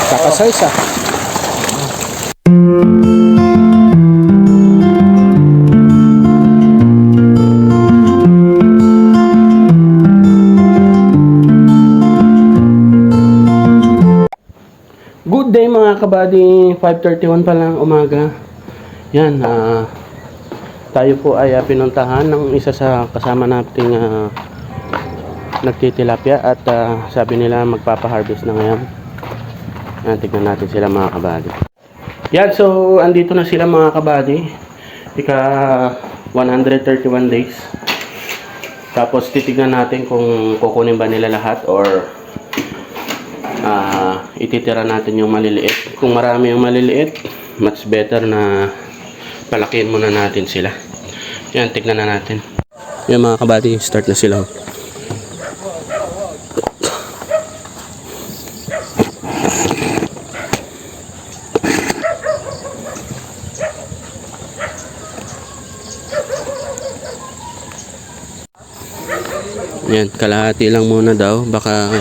Kakasize ah. Good day mga kabady, 5:31 pa lang umaga. Yan, tayo po ay pinuntahan ng isa sa kasama nating nagtitilapia at sabi nila magpapa-harvest na ngayon. Yan, tignan natin sila mga kabady. Yan, so andito na sila mga kabady. Ika 131 days. Tapos titignan natin kung kukunin ba nila lahat or ititira natin yung maliliit. Kung marami yung maliliit, much better na palakihin muna natin sila. Yan, tignan na natin. Yan mga kabady, start na sila. Yan, kalahati lang muna daw. Baka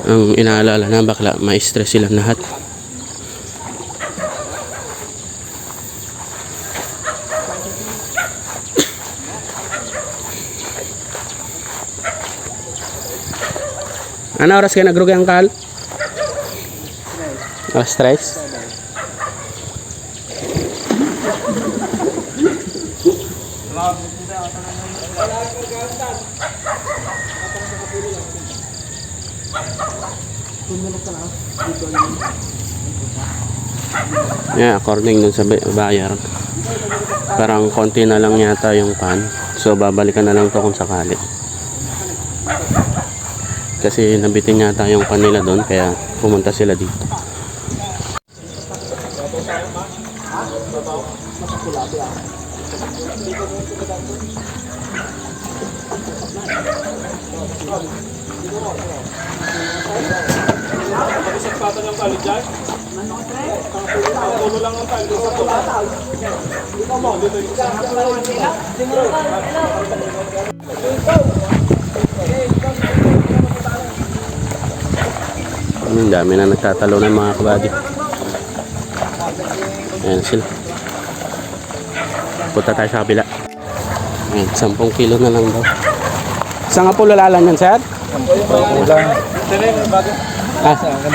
ang inaalala na bakla ma-stress silang lahat. Ano oras kayo nagrugay ang kal? Alas 3? Yeah, according dun sa bayar, parang konti na lang yata yung pan. So babalikan na lang to kung sakali. Kasi nabitin yata yung pan nila doon, kaya pumunta sila dito. Ang dami na nagtatalo ng mga kabady. Ayan sila. Punta tayo sa kabila. Ayan, 10 kilo na lang daw. Saan nga po lalalan yan, sir? Ganda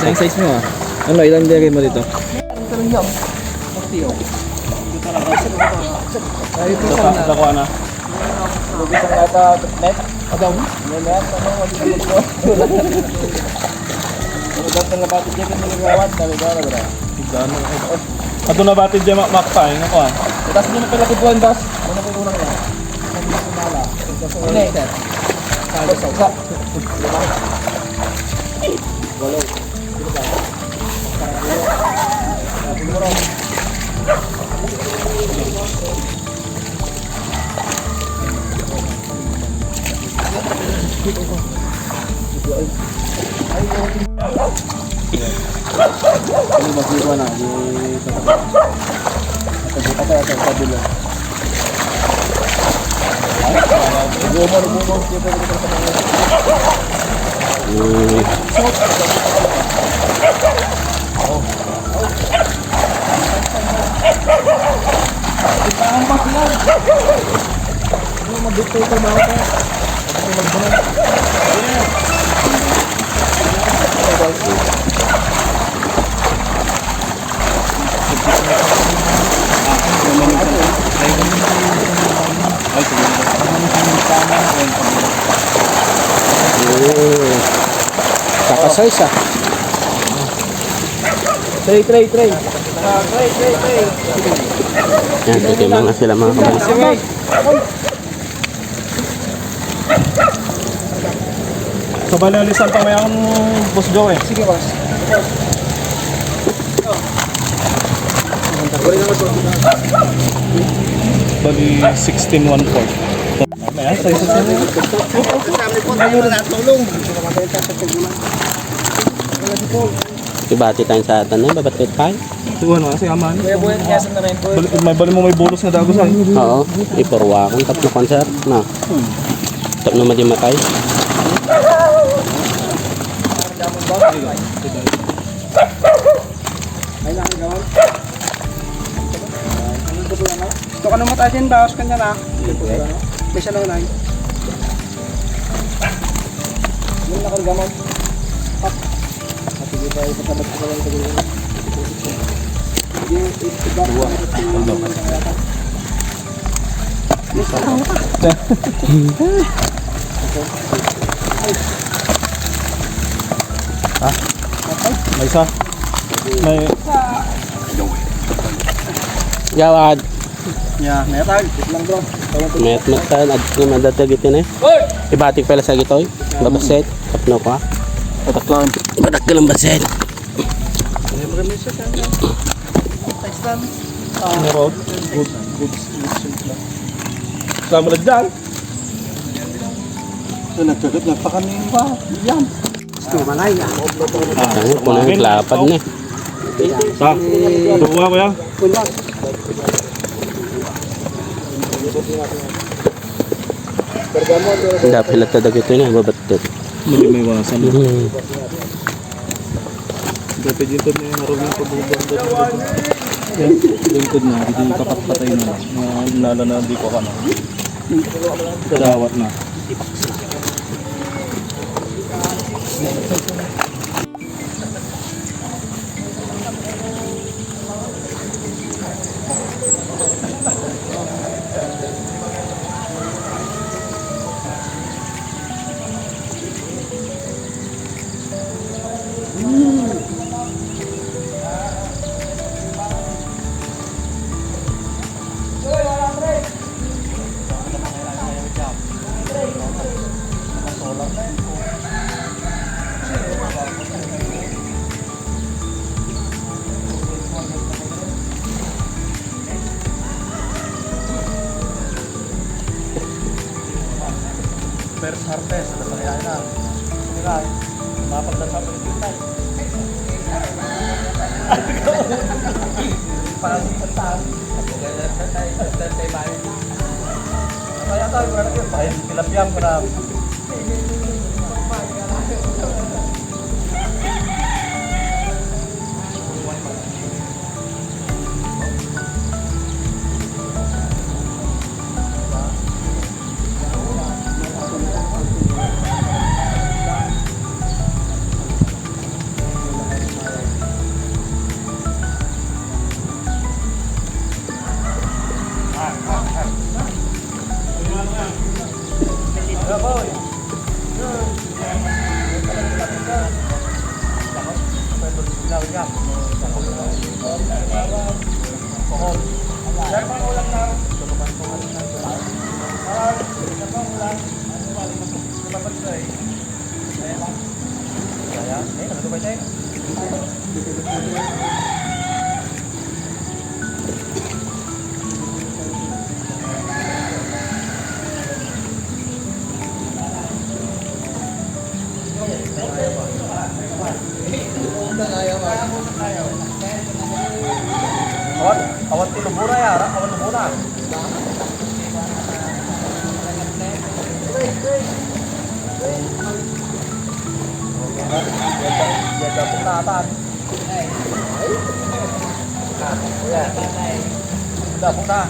yung size mo ah. Ano, ilang lagay mo dito? Nakuha na. Isang lata net. Adam. Net. Ano ba nabatid dyan ng lawat? Dami-dami ba? Ato nabatid dyan makakain ako ah. Tapos mo na pala kubuhan, boss. Ano ko unang lang? Ano ko mala? Ano eh, sir? Sa. Galaw. Ini masih mana di kata kabila. Kakasize ah. Tray. Yan, titignan na sila mga kabady. Kabali alisan pa may ang boss Joe eh. Sige, boss. Bali 16.14. May size sa Ibati tayo sa atan na, babatit tayo. Tuwan mo kasi aman. Kuya Boy, kiyasan na rin po. Bali mo may bulos na dagusan. Oo, iporwakan, tapno konser. Na. Tapno madimatay. Ito ka naman tayo din, bawas ka niya na. May siya lang na. Yung nakargamon. Up. Sige tayo, patabag ko lang ito. May isa. May Gawad. Yeah, netag. Lang bro. Mayat matan, at naman gitin eh. Ibati pala sa gitoy. Babaset, tapno ko ha. pataklan. Badak ka lang baset. Road. Good. Sama na dyan. So, nagkagat na pa kami pa. Yan. Gusto malay. Ano, puno yung klapad na eh. Sa. Duwa ko yan. Kunwag. Dapat pala tadag ito na, babatit. Mali may wasan. Hmm. Dapat yung na yung naroon yung pabubang doon. Yan. Lingkod na. Hindi yung kapatpatay na. Nala na di ko ka na. Kadawat na. First harvest, ano kaya na? Hindi ka, mapagdasal ko yung tayo. Parang ipantaan. Kaya tayo, parang yun, bahid tilapiyang ko na. Awan tilubura ya, awan lumura. Dia gabung naatan. Gabung na.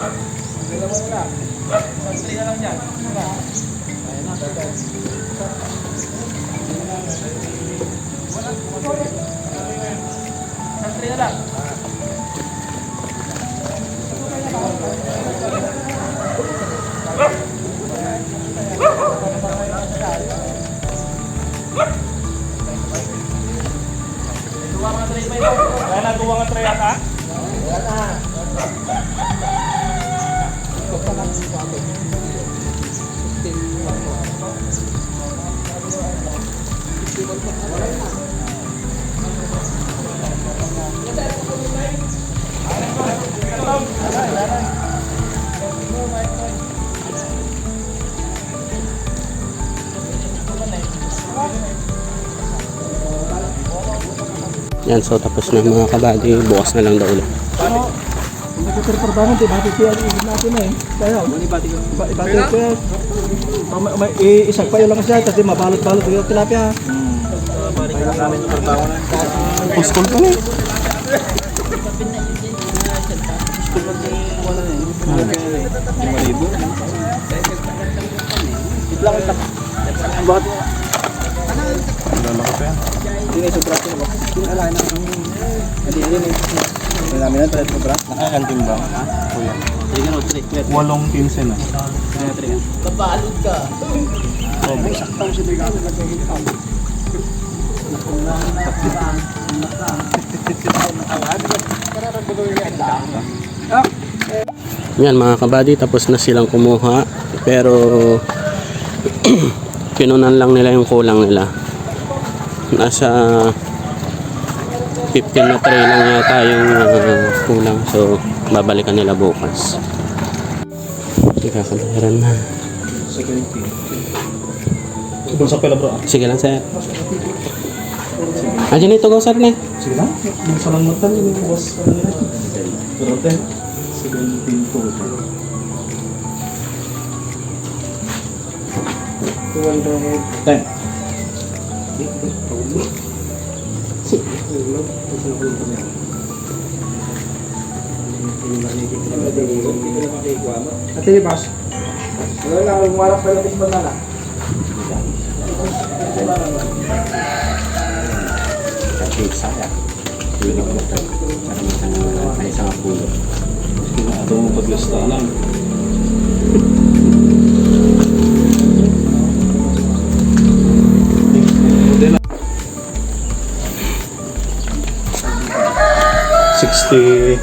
Kaya natuwa nga tray ata? Yan, so tapos na mga kabady, bukas na lang daw ulit. Kung nagkaperperbangan, di ba? Kaya ang natin na eh. Kaya, ibati ko. May isang payo lang siya, kasi mabalot-balot yung tilapia. Kaya lang namin yung pagbawa na. Puskol pa na eh. Lalaka pa yan. Hindi na sobra ko. Hindi na alain na. Hindi namin na tayo sobra. Nakakatimbang. Kuya. 8.15 na. Kabalot ka. Yan mga kabady, tapos na silang kumuha. Pero kinunan lang nila yung kulang nila. Nasa 15 na tray lang yata yung kulang. So babalikan nila bukas. Ikakabayaran na. Kung sa pala bro. Sige lang sir. Ayan ito go sir ne. Sige lang. Masalamatan yung boss. Pero 10. 17 to. 10. Ate ni Bas. Wala lang, umarap pa lang ispan na. Kasi saya. Hindi ko na tayo. Sana may isang pulo. Ito mo paglista lang. $66.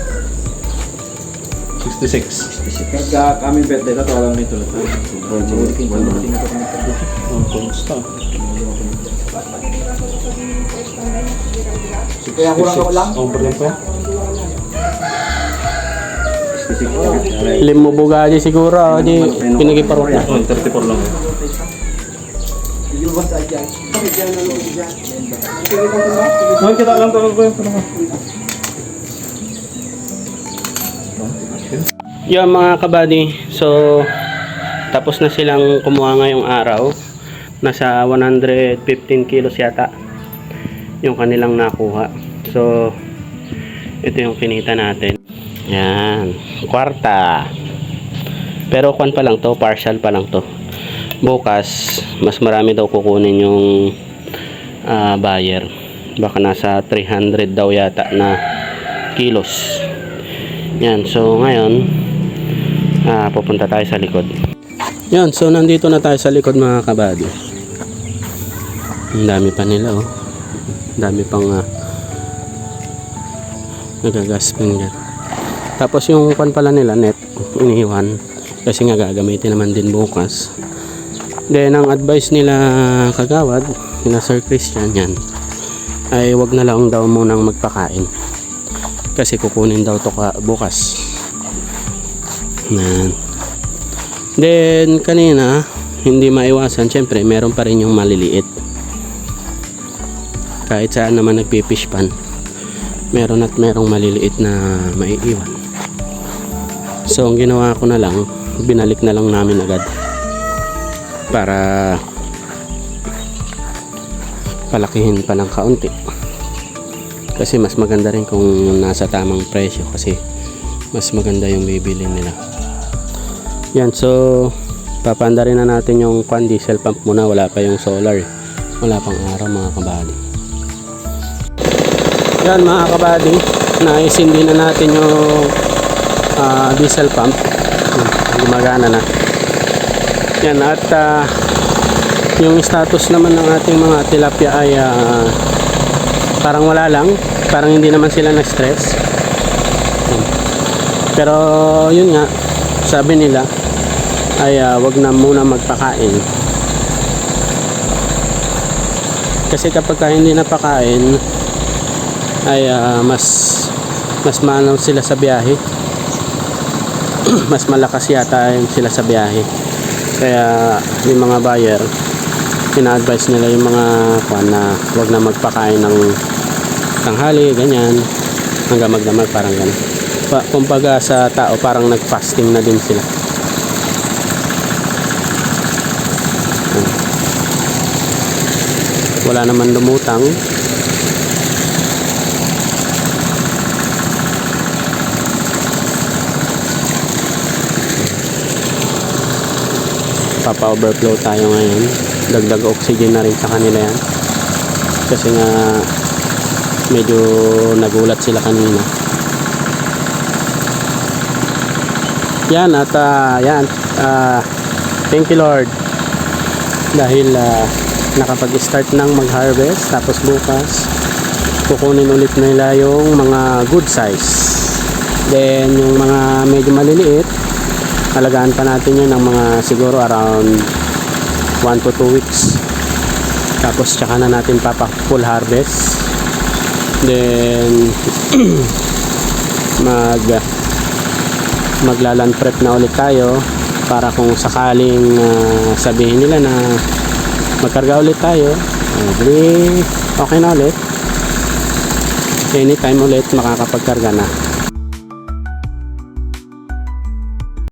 Pagka kami birthday ka, tawalan mo ito. Kumusta? Kaya kulang ako lang. Ang problem pa? Limo bugaji siguro. Di pinagiparot na. 34 lang. Ngayon kita lang to. Yan mga kabady, so tapos na silang kumuha ngayong araw. Nasa 115 kilos yata yung kanilang nakuha. So ito yung kinita natin. Yan, kwarta. Pero kwan pa lang to, partial pa lang to. Bukas mas marami daw kukunin yung buyer. Baka nasa 300 daw yata na kilos. Yan, so ngayon pupunta tayo sa likod. Yan, so nandito na tayo sa likod mga kabady. Ang dami pa nila oh. Ang dami pang nagagasping dyan. Tapos yung pan pala nila net, iniwan. Kasi nga gagamitin naman din bukas. Then ang advice nila kagawad, nila Sir Christian yan, ay wag na lang daw munang magpakain. Kasi kukunin daw to bukas. Then kanina hindi maiwasan, syempre meron pa rin yung maliliit. Kahit saan naman nagpipish pan, meron at merong maliliit na maiiwan. So ang ginawa ko na lang, binalik na lang namin agad para palakihin pa ng kaunti. Kasi mas maganda rin kung nasa tamang presyo, kasi mas maganda yung bibili nila. Yan, so papanda rin na natin yung diesel pump muna, wala pa yung solar, wala pang araw mga kabady. Yan mga kabady, naisindi na natin yung diesel pump, gumagana na yan. At yung status naman ng ating mga tilapia ay parang wala lang, parang hindi naman sila na-stress. Pero yun nga, sabi nila ay wag na muna magpakain, kasi kapag hindi napakain ay mas maano sila sa biyahe. Mas malakas yata sila sa biyahe, kaya yung mga buyer ina-advise nila yung mga na wag na magpakain ng tanghali, ganyan, hanggang magdamag, parang ganun. Kumbaga sa tao parang nag-fasting na din sila. Wala naman lumutang. Papa-overflow tayo ngayon. Dagdag oxygen na rin sa kanila yan. Kasi nga medyo nagulat sila kanina. Yan at thank you Lord dahil nakapag-start ng mag-harvest. Tapos bukas kukunin ulit nila yung mga good size, then yung mga medyo maliliit alagaan pa natin yun ng mga siguro around 1 to 2 weeks. Tapos tsaka na natin full harvest, then maglaland prep na ulit tayo para kung sakaling sabihin nila na magkarga ulit tayo, okay na ulit, anytime ulit makakapagkarga na.